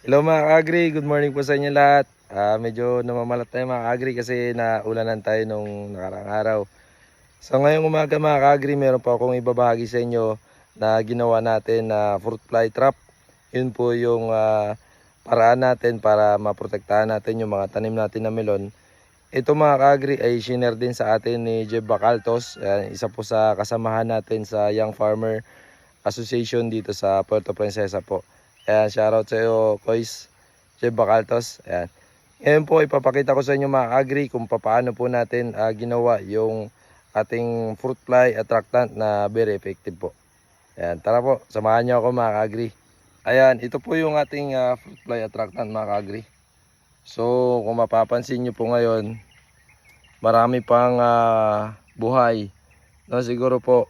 Hello mga ka-agri, good morning po sa inyo lahat. Medyo namamalat tayo mga ka-agri kasi naulanan tayo nung nakarang araw. So ngayong umaga mga ka-agri, meron po akong ibabahagi sa inyo na ginawa natin na fruit fly trap. Yun po yung paraan natin para maprotektahan natin yung mga tanim natin na melon. Ito mga ka-agri ay shinare din sa atin ni Jeb Bacaltos, isa po sa kasamahan natin sa Young Farmer Association dito sa Puerto Princesa po. Ayan, shoutout sa iyo, Kois, Jeb Bacaltos. Ayan. Ngayon po, ipapakita ko sa inyo mga agri kung paano po natin ginawa yung ating fruit fly attractant na very effective po. Ayan, tara po, samahan niyo ako mga agri. Ayan, ito po yung ating fruit fly attractant mga agri. So, kung mapapansin niyo po ngayon, marami pang buhay. No, siguro po,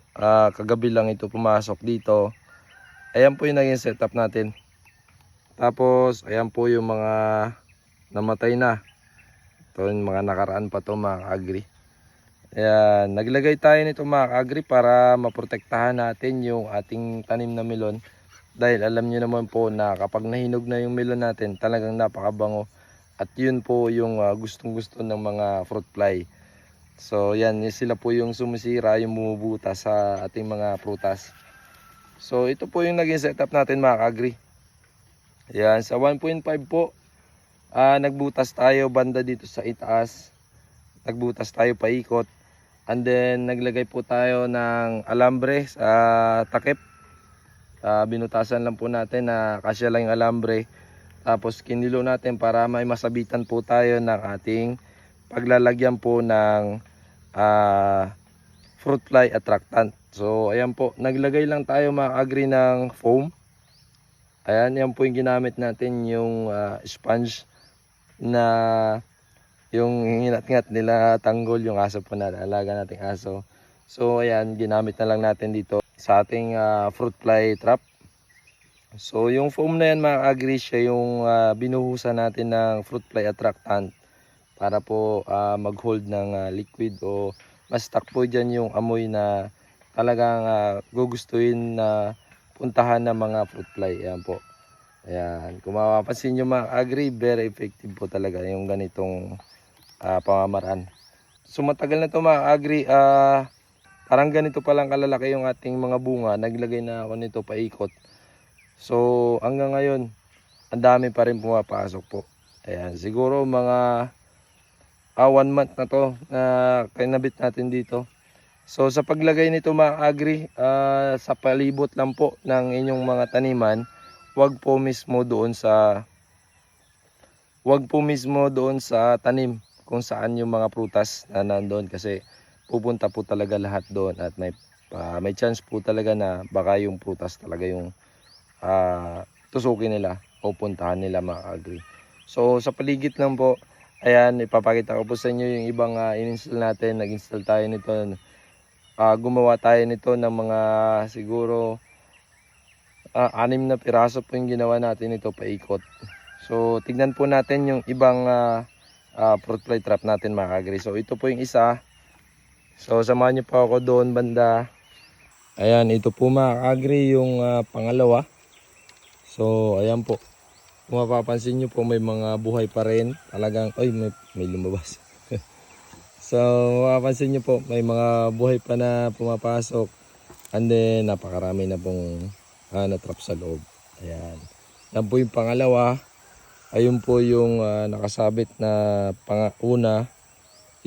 kagabi lang ito pumasok dito. Ayan po yung naging setup natin. Tapos, ayan po yung mga namatay na. Ito yung mga nakaraan pa to mga agri. Ayan, naglagay tayo nito mga agri para maprotektahan natin yung ating tanim na melon. Dahil alam nyo naman po na kapag nahinog na yung melon natin, talagang napakabango. At yun po yung gustong gusto ng mga fruit fly. So yan, sila po yung sumisira, yung bumubuta sa ating mga prutas. So ito po yung naging setup natin mga agri. Ayan, sa 1.5 po, nagbutas tayo banda dito sa itaas. Nagbutas tayo paikot. And then naglagay po tayo ng alambre sa takip. Binutasan lang po natin na kasya lang yung alambre. Tapos kinilo natin para may masabitan po tayo ng ating paglalagyan po ng fruit fly attractant. So ayan po, naglagay lang tayo mga agri ng foam. Ayan, yan po yung ginamit natin, yung sponge na yung hinat-ngat nila tanggol, yung aso po na alaga nating aso. So ayan, ginamit na lang natin dito sa ating fruit fly trap. So yung foam na yan mga agri, siya yung binuhusan natin ng fruit fly attractant para po mag-hold ng liquid o ma-stuck po dyan yung amoy na talagang gugustuhin na puntahan ng mga fruit fly. Ayan po. Ayan. Kung mapapansin nyo mga agri, very effective po talaga yung ganitong pamamaraan. So matagal na to mga agri, parang ganito pa lang kalalaki yung ating mga bunga. Naglagay na ako nito paikot. So hanggang ngayon, ang dami pa rin pumapasok po. Ayan. Siguro mga 1 month na to na kinabit natin dito. So sa paglagay nito mga agri, sa palibot lang po ng inyong mga taniman, wag po mismo doon sa tanim kung saan yung mga prutas na nandoon, kasi pupunta po talaga lahat doon at may chance po talaga na baka yung prutas talaga yung tusukin nila o puntahan nila mga agri. So sa paligid lang po, ayan, ipapakita ko po sa inyo yung ibang in-install natin. Nag-install tayo nito. Gumawa tayo nito ng mga siguro 6 na piraso po yung ginawa natin ito paikot. So tignan po natin yung ibang fruit fly trap natin mga agri. So ito po yung isa. So samahan niyo po ako doon banda. Ayan, ito po mga agri yung pangalawa. So ayan po. Kung mapapansin nyo po, may mga buhay pa rin. Talagang, ay may lumabas. So mapapansin nyo po, may mga buhay pa na pumapasok. And then napakarami na pong na-trap sa loob. Ayan. Yan po yung pangalawa. Ayun po yung nakasabit na una.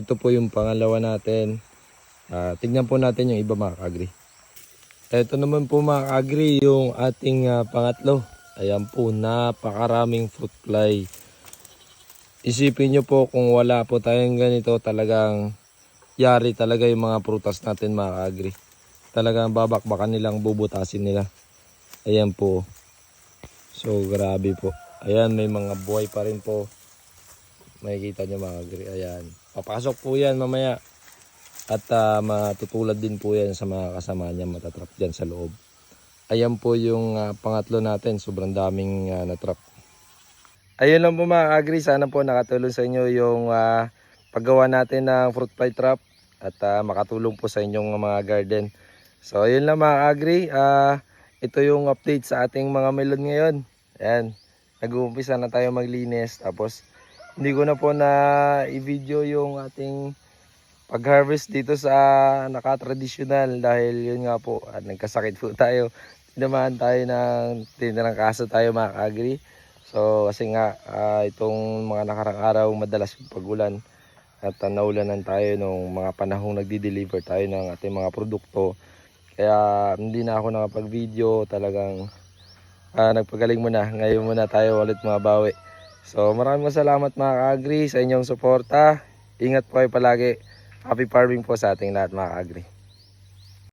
Ito po yung pangalawa natin. Tignan po natin yung iba mga agri. Ito naman po mga agri yung ating pangatlo. Ayan po, napakaraming fruit fly. Isipin nyo po kung wala po tayong ganito, talagang yari talaga yung mga prutas natin mga agri. Talagang babakbakan nilang, bubutasin nila. Ayan po. So grabe po. Ayan, may mga buhay pa rin po. Makikita nyo mga agri. Ayan. Papasok po yan mamaya. At matutulad din po yan sa mga kasama niya, matatrap dyan sa loob. Ayan po yung pangatlo natin. Sobrang daming natrap. Ayun lang po mga agri. Sana po nakatulong sa inyo yung paggawa natin ng fruit fly trap. At makatulong po sa inyong mga garden. So ayun lang mga agri. Ito yung update sa ating mga melon ngayon. Ayan. nag-uumpisa na tayo maglinis. Tapos hindi ko na po na i-video yung ating pag-harvest dito sa naka-traditional dahil yun nga po, nagkasakit po tayo. Tinamaan tayo ng tinarangkasa tayo mga ka-agri. So kasi nga itong mga nakarang araw madalas yung pag-ulan at naulanan tayo nung mga panahong nagdi-deliver tayo ng ating mga produkto. Kaya hindi na ako nakapag-video, talagang nagpagaling muna. Ngayon muna tayo ulit mabawi. So maraming salamat mga ka-agri sa inyong suporta. Ingat po kayo palagi. Happy farming po sa ating lahat mga ka-agri.